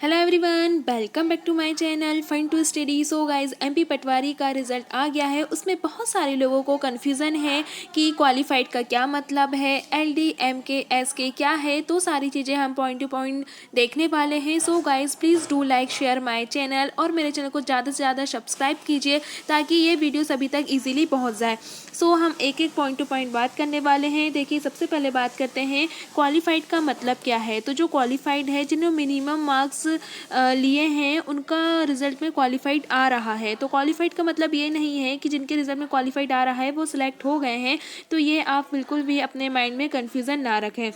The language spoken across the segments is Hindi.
Hello everyone, welcome back to my channel fun to study. So guys MP Patwari का रिजल्ट आ गया है। उसमें बहुत सारे लोगों को कन्फ्यूज़न है कि क्वालिफाइड का क्या मतलब है, एलडी एमके एसके क्या है। तो सारी चीज़ें हम पॉइंट टू पॉइंट देखने वाले हैं। So guys please do like share my channel और मेरे चैनल को ज़्यादा से ज़्यादा सब्सक्राइब कीजिए ताकि ये वीडियो सभी तक ईजिली पहुँच जाए। सो हम एक एक पॉइंट टू पॉइंट बात करने वाले हैं। देखिए, सबसे पहले बात करते हैं क्वालिफाइड का मतलब क्या है। तो जो क्वालिफाइड है, जिन्होंने मिनिमम मार्क्स लिए हैं, उनका रिजल्ट में क्वालिफाइड आ रहा है। तो क्वालिफाइड का मतलब ये नहीं है कि जिनके रिजल्ट में क्वालिफाइड आ रहा है वो सिलेक्ट हो गए हैं। तो ये आप बिल्कुल भी अपने माइंड में कन्फ्यूज़न ना रखें।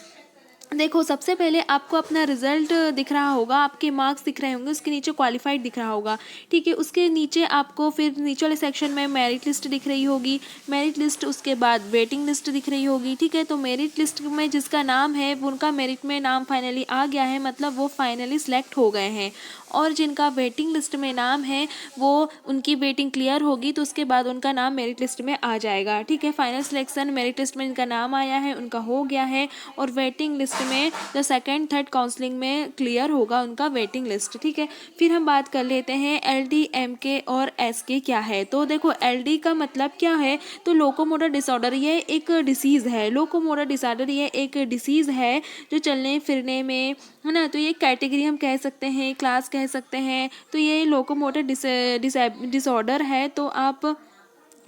देखो, सबसे पहले आपको अपना रिजल्ट दिख रहा होगा, आपके मार्क्स दिख रहे होंगे, उसके नीचे क्वालिफाइड दिख रहा होगा। ठीक है, उसके नीचे आपको फिर नीचे वाले सेक्शन में मेरिट लिस्ट दिख रही होगी। मेरिट लिस्ट, उसके बाद वेटिंग लिस्ट दिख रही होगी। ठीक है, तो मेरिट लिस्ट में जिसका नाम है वो उनका मेरिट में नाम फाइनली आ गया है, मतलब वो फाइनली सिलेक्ट हो गए हैं। और जिनका वेटिंग लिस्ट में नाम है वो उनकी वेटिंग क्लियर होगी, तो उसके बाद उनका नाम मेरिट लिस्ट में आ जाएगा। ठीक है, फाइनल सिलेक्शन मेरिट लिस्ट में इनका नाम आया है, उनका हो गया है। और वेटिंग लिस्ट में जो सेकंड थर्ड काउंसलिंग में क्लियर होगा उनका वेटिंग लिस्ट। ठीक है, फिर हम बात कर लेते हैं एलडी एमके और एसके क्या है। तो देखो, एलडी का मतलब क्या है, तो लोकोमोटर डिसऑर्डर, ये एक डिसीज़ है। लोकोमोटर डिसऑर्डर ये एक डिसीज़ है जो चलने फिरने में, है ना। तो ये कैटेगरी हम कह सकते हैं, क्लास कह सकते हैं। तो ये लोकोमोटर डिसऑर्डर है। तो आप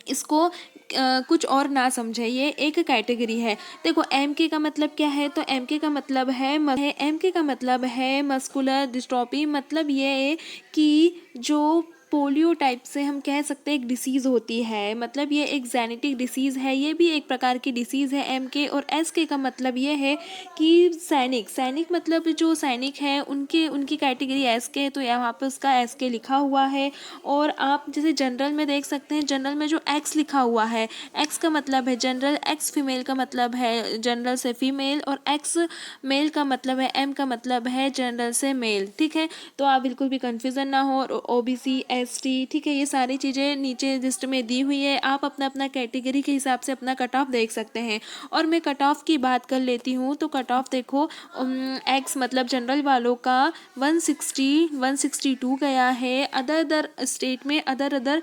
इसको कुछ और ना समझे, ये एक कैटेगरी है। देखो, एम के का मतलब क्या है, तो एम के का मतलब है मस्कुलर डिस्ट्रॉफी। मतलब ये है कि जो पोलियो टाइप से हम कह सकते हैं एक डिसीज़ होती है, मतलब ये एक जेनेटिक डिसीज़ है, ये भी एक प्रकार की डिसीज़ है एम के। और एस के का मतलब ये है कि सैनिक मतलब जो सैनिक हैं उनके उनकी कैटेगरी एस के है, तो यहाँ पे उसका एस के लिखा हुआ है। और आप जैसे जनरल में देख सकते हैं, जनरल में जो एक्स लिखा हुआ है, एक्स का मतलब है जनरल, एक्स फीमेल का मतलब है जनरल से फीमेल, और एक्स मेल का मतलब है, एम का मतलब है जनरल से मेल। ठीक है, तो आप बिल्कुल भी कन्फ्यूज़न ना हो। और ओबीसी, एसटी, ठीक है, ये सारी चीज़ें नीचे लिस्ट में दी हुई है। आप अपना अपना कैटेगरी के हिसाब से अपना कट ऑफ देख सकते हैं। और मैं कट ऑफ की बात कर लेती हूँ। तो कट ऑफ देखो, एक्स मतलब जनरल वालों का 162 गया है। अदर स्टेट में अदर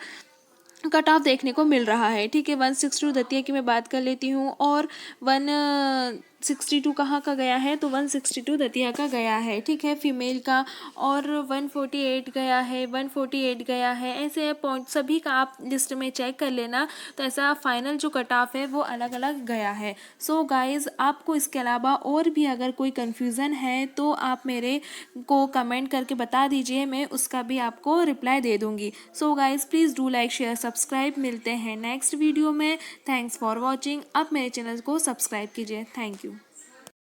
कट ऑफ देखने को मिल रहा है। ठीक है, 162 दतिया की मैं बात कर लेती हूँ। और 162 कहाँ का गया है, तो 162 दतिया का गया है। ठीक है, फीमेल का। और 148 गया है, 148 गया है। ऐसे पॉइंट सभी का आप लिस्ट में चेक कर लेना। तो ऐसा फाइनल जो कट ऑफ है वो अलग अलग गया है। सो गाइज़, आपको इसके अलावा और भी अगर कोई कन्फ्यूज़न है तो आप मेरे को कमेंट करके बता दीजिए, मैं उसका भी आपको रिप्लाई दे दूँगी। So guys, please do like share subscribe. मिलते हैं नेक्स्ट वीडियो में। Thanks for watching. आप मेरे चैनल को सब्सक्राइब कीजिए। Thank you.